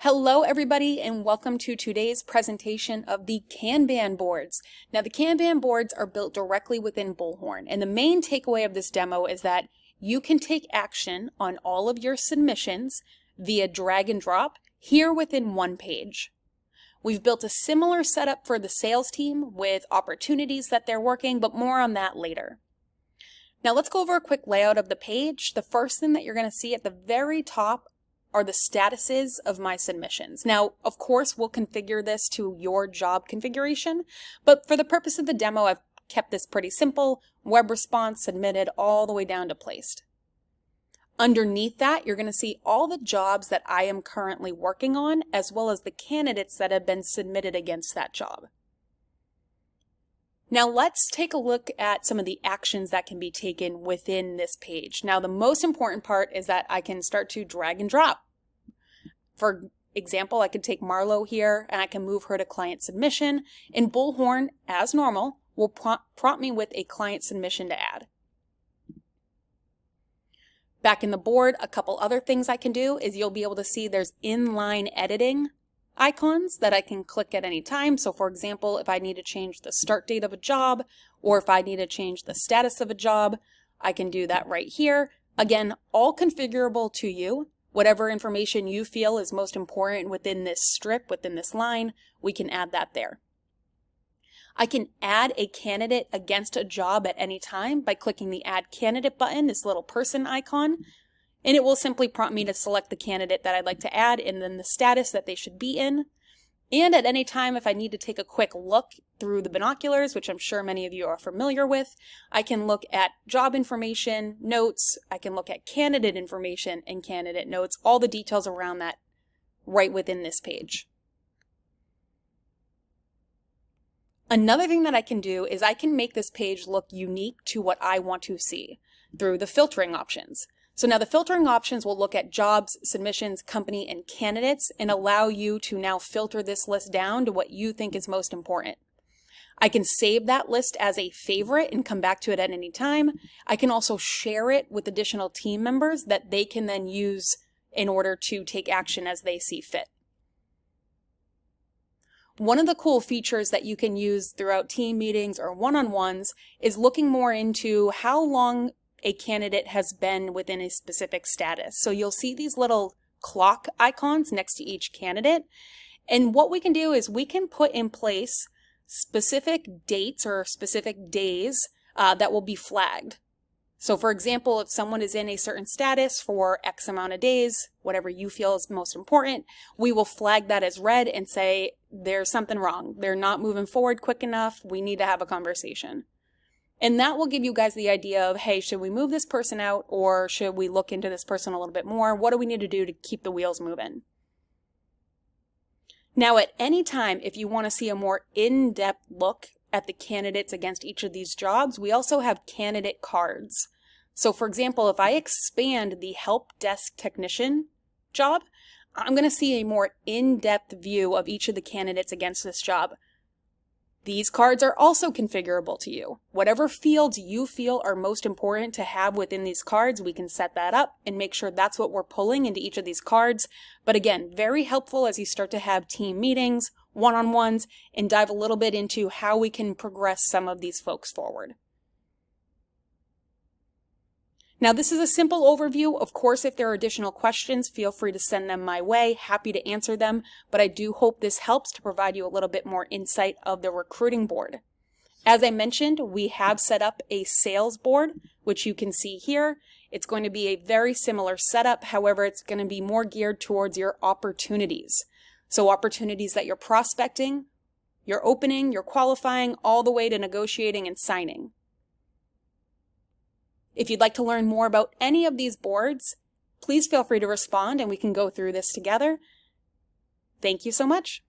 Hello everybody and welcome to today's presentation of the Kanban boards. Now the Kanban boards are built directly within Bullhorn, and the main takeaway of this demo is that you can take action on all of your submissions via drag and drop here within one page. We've built a similar setup for the sales team with opportunities that they're working, but more on that later. Now let's go over a quick layout of the page. The first thing that you're going to see at the very top are the statuses of my submissions. Now, of course, we'll configure this to your job configuration, but for the purpose of the demo, I've kept this pretty simple: web response, submitted, all the way down to placed. Underneath that, you're going to see all the jobs that I am currently working on, as well as the candidates that have been submitted against that job. Now let's take a look at some of the actions that can be taken within this page. Now the most important part is that I can start to drag and drop. For example, I could take Marlo here and I can move her to client submission, and Bullhorn, as normal, will prompt me with a client submission to add. Back in the board, a couple other things I can do is you'll be able to see there's inline editing icons that I can click at any time. So for example, if I need to change the start date of a job, or if I need to change the status of a job, I can do that right here. Again, all configurable to you. Whatever information you feel is most important within this strip, within this line, we can add that there. I can add a candidate against a job at any time by clicking the Add Candidate button, this little person icon, and it will simply prompt me to select the candidate that I'd like to add and then the status that they should be in. And at any time, if I need to take a quick look through the binoculars, which I'm sure many of you are familiar with, I can look at job information, notes, I can look at candidate information and candidate notes, all the details around that right within this page. Another thing that I can do is I can make this page look unique to what I want to see through the filtering options. So now the filtering options will look at jobs, submissions, company, and candidates and allow you to now filter this list down to what you think is most important. I can save that list as a favorite and come back to it at any time. I can also share it with additional team members that they can then use in order to take action as they see fit. One of the cool features that you can use throughout team meetings or one-on-ones is looking more into how long a candidate has been within a specific status. So you'll see these little clock icons next to each candidate. And what we can do is we can put in place specific dates or specific days that will be flagged. So for example, if someone is in a certain status for X amount of days, whatever you feel is most important, we will flag that as red and say, there's something wrong. They're not moving forward quick enough. We need to have a conversation. And that will give you guys the idea of, hey, should we move this person out or should we look into this person a little bit more? What do we need to do to keep the wheels moving? Now, at any time, if you want to see a more in-depth look at the candidates against each of these jobs, we also have candidate cards. So for example, if I expand the help desk technician job, I'm going to see a more in-depth view of each of the candidates against this job. These cards are also configurable to you. Whatever fields you feel are most important to have within these cards, we can set that up and make sure that's what we're pulling into each of these cards. But again, very helpful as you start to have team meetings, one-on-ones, and dive a little bit into how we can progress some of these folks forward. Now, this is a simple overview. Of course, if there are additional questions, feel free to send them my way. Happy to answer them, but I do hope this helps to provide you a little bit more insight of the recruiting board. As I mentioned, we have set up a sales board, which you can see here. It's going to be a very similar setup. However, it's going to be more geared towards your opportunities. So opportunities that you're prospecting, you're opening, you're qualifying, all the way to negotiating and signing. If you'd like to learn more about any of these boards, please feel free to respond and we can go through this together. Thank you so much.